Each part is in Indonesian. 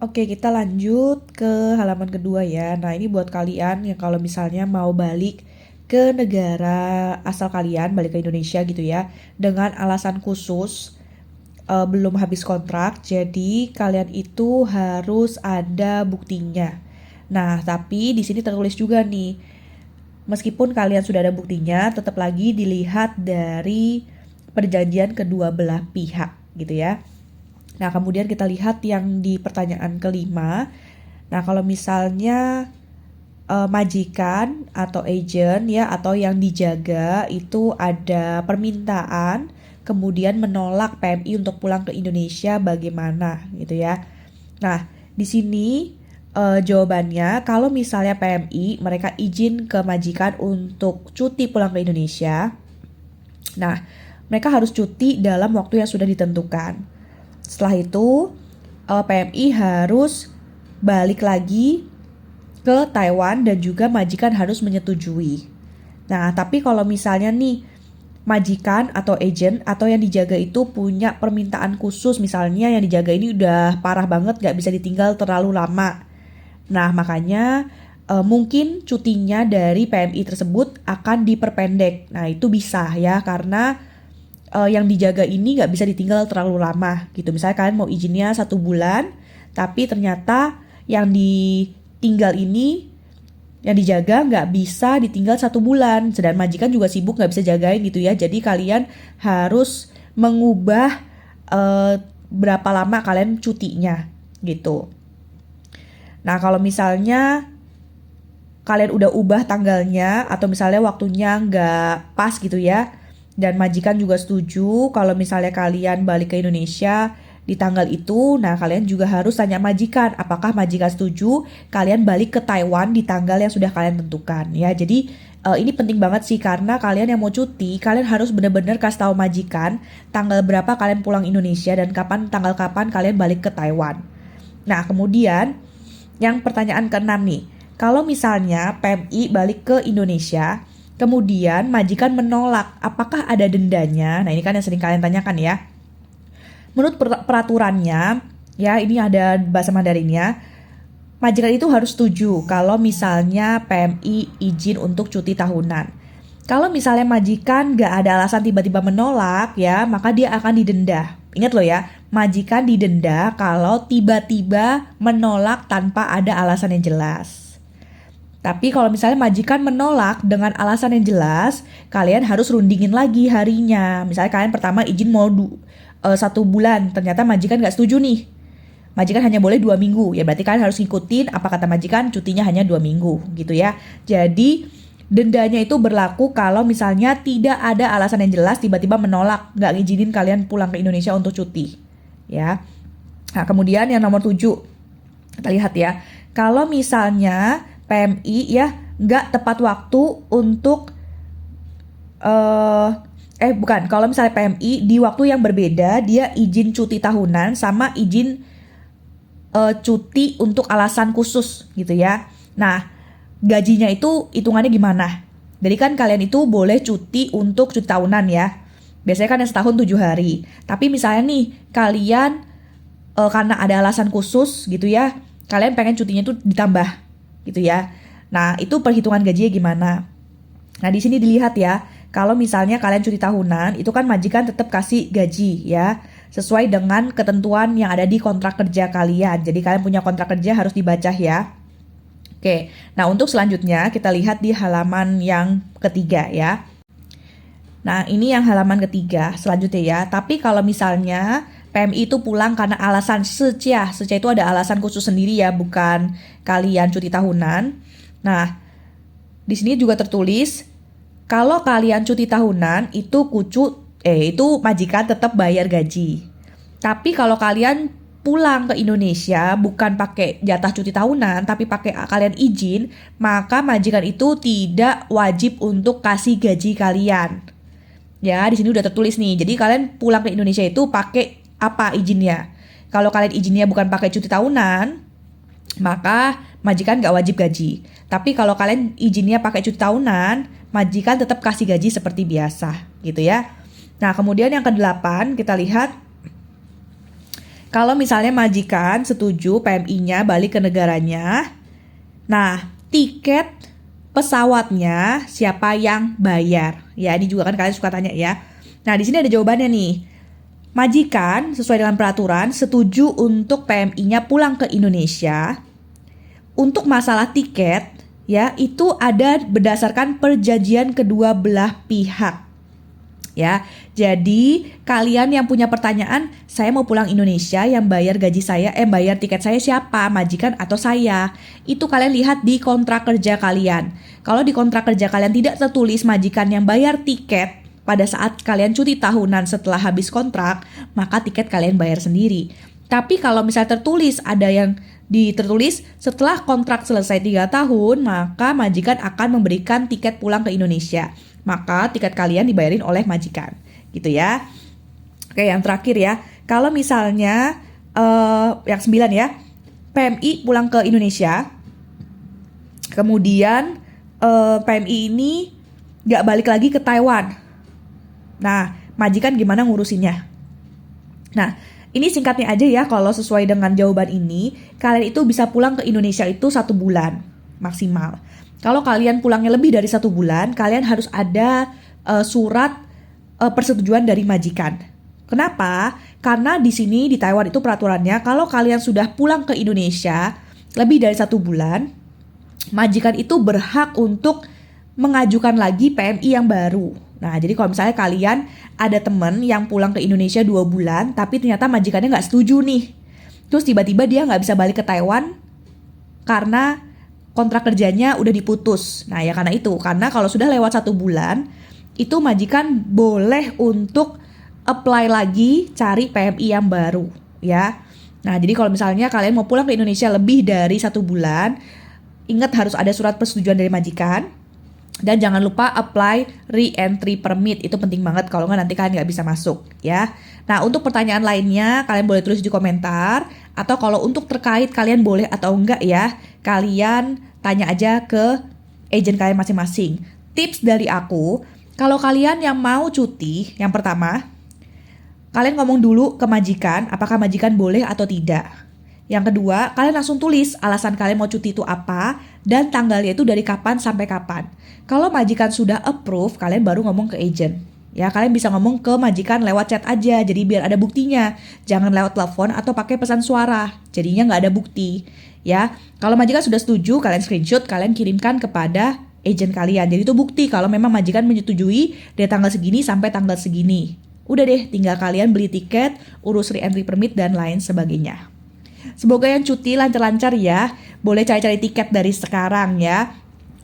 Oke, kita lanjut ke halaman kedua ya. Nah, ini buat kalian yang kalau misalnya mau balik ke negara asal kalian, balik ke Indonesia gitu ya, dengan alasan khusus belum habis kontrak, jadi kalian itu harus ada buktinya. Nah, tapi di sini tertulis juga nih, meskipun kalian sudah ada buktinya, tetap lagi dilihat dari perjanjian kedua belah pihak gitu ya. Nah, kemudian kita lihat yang di pertanyaan kelima. Nah, kalau misalnya majikan atau agent ya atau yang dijaga itu ada permintaan kemudian menolak PMI untuk pulang ke Indonesia bagaimana gitu ya. Nah, di sini jawabannya kalau misalnya PMI mereka izin ke majikan untuk cuti pulang ke Indonesia. Nah, mereka harus cuti dalam waktu yang sudah ditentukan. Setelah itu, PMI harus balik lagi ke Taiwan dan juga majikan harus menyetujui. Nah, tapi kalau misalnya nih majikan atau agent atau yang dijaga itu punya permintaan khusus, misalnya yang dijaga ini udah parah banget gak bisa ditinggal terlalu lama. Nah, makanya mungkin cutinya dari PMI tersebut akan diperpendek. Nah, itu bisa ya karena yang dijaga ini nggak bisa ditinggal terlalu lama gitu. Misalnya kalian mau izinnya 1 bulan, tapi ternyata yang ditinggal ini yang dijaga nggak bisa ditinggal 1 bulan. Sedangkan majikan juga sibuk nggak bisa jagain gitu ya. Jadi kalian harus mengubah berapa lama kalian cutinya gitu. Nah kalau misalnya kalian udah ubah tanggalnya atau misalnya waktunya nggak pas gitu ya, dan majikan juga setuju kalau misalnya kalian balik ke Indonesia di tanggal itu, nah kalian juga harus tanya majikan apakah majikan setuju kalian balik ke Taiwan di tanggal yang sudah kalian tentukan ya. Jadi ini penting banget sih karena kalian yang mau cuti, kalian harus benar-benar kasih tahu majikan tanggal berapa kalian pulang Indonesia dan tanggal kapan kalian balik ke Taiwan. Nah, kemudian yang pertanyaan keenam nih. Kalau misalnya PMI balik ke Indonesia, kemudian majikan menolak, apakah ada dendanya? Nah, ini kan yang sering kalian tanyakan ya. Menurut peraturannya, ya ini ada bahasa Mandarinnya, majikan itu harus setuju kalau misalnya PMI izin untuk cuti tahunan. Kalau misalnya majikan nggak ada alasan tiba-tiba menolak ya, maka dia akan didenda. Ingat loh ya, majikan didenda kalau tiba-tiba menolak tanpa ada alasan yang jelas. Tapi kalau misalnya majikan menolak dengan alasan yang jelas, kalian harus rundingin lagi harinya. Misalnya kalian pertama izin mau 1 bulan, ternyata majikan nggak setuju nih. Majikan hanya boleh 2 minggu, ya berarti kalian harus ngikutin apa kata majikan, cutinya hanya 2 minggu gitu ya. Jadi dendanya itu berlaku kalau misalnya tidak ada alasan yang jelas tiba-tiba menolak, nggak ngizinin kalian pulang ke Indonesia untuk cuti. Ya. Nah kemudian yang nomor 7, kita lihat ya. Kalau misalnya PMI ya nggak tepat waktu untuk bukan, kalau misalnya PMI di waktu yang berbeda dia izin cuti tahunan sama izin cuti untuk alasan khusus gitu ya. Nah gajinya itu hitungannya gimana? Jadi kan kalian itu boleh cuti untuk cuti tahunan ya. Biasanya kan yang setahun 7 hari. Tapi misalnya nih kalian karena ada alasan khusus gitu ya, kalian pengen cutinya itu ditambah gitu ya. Nah, itu perhitungan gajinya gimana? Nah, di sini dilihat ya, kalau misalnya kalian cuti tahunan, itu kan majikan tetap kasih gaji ya, sesuai dengan ketentuan yang ada di kontrak kerja kalian. Jadi kalian punya kontrak kerja harus dibaca ya. Oke, nah untuk selanjutnya kita lihat di halaman yang ketiga ya. Nah, ini yang halaman ketiga selanjutnya ya. Tapi kalau misalnya PMI itu pulang karena alasan secia itu ada alasan khusus sendiri ya, bukan kalian cuti tahunan. Nah, di sini juga tertulis kalau kalian cuti tahunan itu majikan tetap bayar gaji. Tapi kalau kalian pulang ke Indonesia bukan pakai jatah cuti tahunan tapi pakai kalian izin, maka majikan itu tidak wajib untuk kasih gaji kalian. Ya, di sini udah tertulis nih. Jadi kalian pulang ke Indonesia itu pakai apa izinnya? Kalau kalian izinnya bukan pakai cuti tahunan, maka majikan nggak wajib gaji. Tapi kalau kalian izinnya pakai cuti tahunan, majikan tetap kasih gaji seperti biasa, gitu ya. Nah, kemudian yang ke-8 kita lihat, Kalau misalnya majikan setuju PMI-nya balik ke negaranya, nah tiket pesawatnya siapa yang bayar? Ya, ini juga kan kalian suka tanya ya. Nah, di sini ada jawabannya nih. Majikan sesuai dengan peraturan setuju untuk PMI-nya pulang ke Indonesia. Untuk masalah tiket, ya, itu ada berdasarkan perjanjian kedua belah pihak. Ya, jadi kalian yang punya pertanyaan, saya mau pulang Indonesia, yang bayar gaji saya, bayar tiket saya siapa? Majikan atau saya? Itu kalian lihat di kontrak kerja kalian. Kalau di kontrak kerja kalian tidak tertulis majikan yang bayar tiket pada saat kalian cuti tahunan setelah habis kontrak, maka tiket kalian bayar sendiri. Tapi kalau misalnya tertulis, ada yang tertulis setelah kontrak selesai 3 tahun, maka majikan akan memberikan tiket pulang ke Indonesia. Maka tiket kalian dibayarin oleh majikan, gitu ya. Oke, yang terakhir ya. Kalau misalnya yang 9 ya, PMI pulang ke Indonesia, kemudian PMI ini nggak balik lagi ke Taiwan. Nah, majikan gimana ngurusinnya? Nah, ini singkatnya aja ya, kalau sesuai dengan jawaban ini, kalian itu bisa pulang ke Indonesia itu 1 bulan maksimal. Kalau kalian pulangnya lebih dari 1 bulan, kalian harus ada surat persetujuan dari majikan. Kenapa? Karena di sini di Taiwan itu peraturannya, kalau kalian sudah pulang ke Indonesia lebih dari 1 bulan, majikan itu berhak untuk mengajukan lagi PMI yang baru. Nah, jadi kalau misalnya kalian ada temen yang pulang ke Indonesia 2 bulan, tapi ternyata majikannya nggak setuju nih. Terus tiba-tiba dia nggak bisa balik ke Taiwan karena kontrak kerjanya udah diputus. Nah, ya karena itu. Karena kalau sudah lewat 1 bulan, itu majikan boleh untuk apply lagi cari PMI yang baru, ya. Nah, jadi kalau misalnya kalian mau pulang ke Indonesia lebih dari 1 bulan, ingat harus ada surat persetujuan dari majikan. Dan jangan lupa apply re-entry permit, itu penting banget, kalau nggak nanti kalian nggak bisa masuk ya. Nah, untuk pertanyaan lainnya kalian boleh tulis di komentar, atau kalau untuk terkait kalian boleh atau enggak ya, kalian tanya aja ke agent kalian masing-masing. Tips dari aku, kalau kalian yang mau cuti, yang pertama, kalian ngomong dulu ke majikan, apakah majikan boleh atau tidak. Yang kedua, kalian langsung tulis alasan kalian mau cuti itu apa, dan tanggalnya itu dari kapan sampai kapan. Kalau majikan sudah approve, kalian baru ngomong ke agent. Ya, kalian bisa ngomong ke majikan lewat chat aja, jadi biar ada buktinya. Jangan lewat telepon atau pakai pesan suara, jadinya nggak ada bukti. Ya, kalau majikan sudah setuju, kalian screenshot, kalian kirimkan kepada agent kalian. Jadi itu bukti kalau memang majikan menyetujui dari tanggal segini sampai tanggal segini. Udah deh, tinggal kalian beli tiket, urus re-entry permit, dan lain sebagainya. Semoga yang cuti lancar-lancar ya. Boleh cari-cari tiket dari sekarang ya.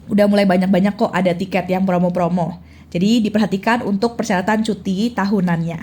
Udah mulai banyak-banyak kok ada tiket yang promo-promo. Jadi diperhatikan untuk persyaratan cuti tahunannya.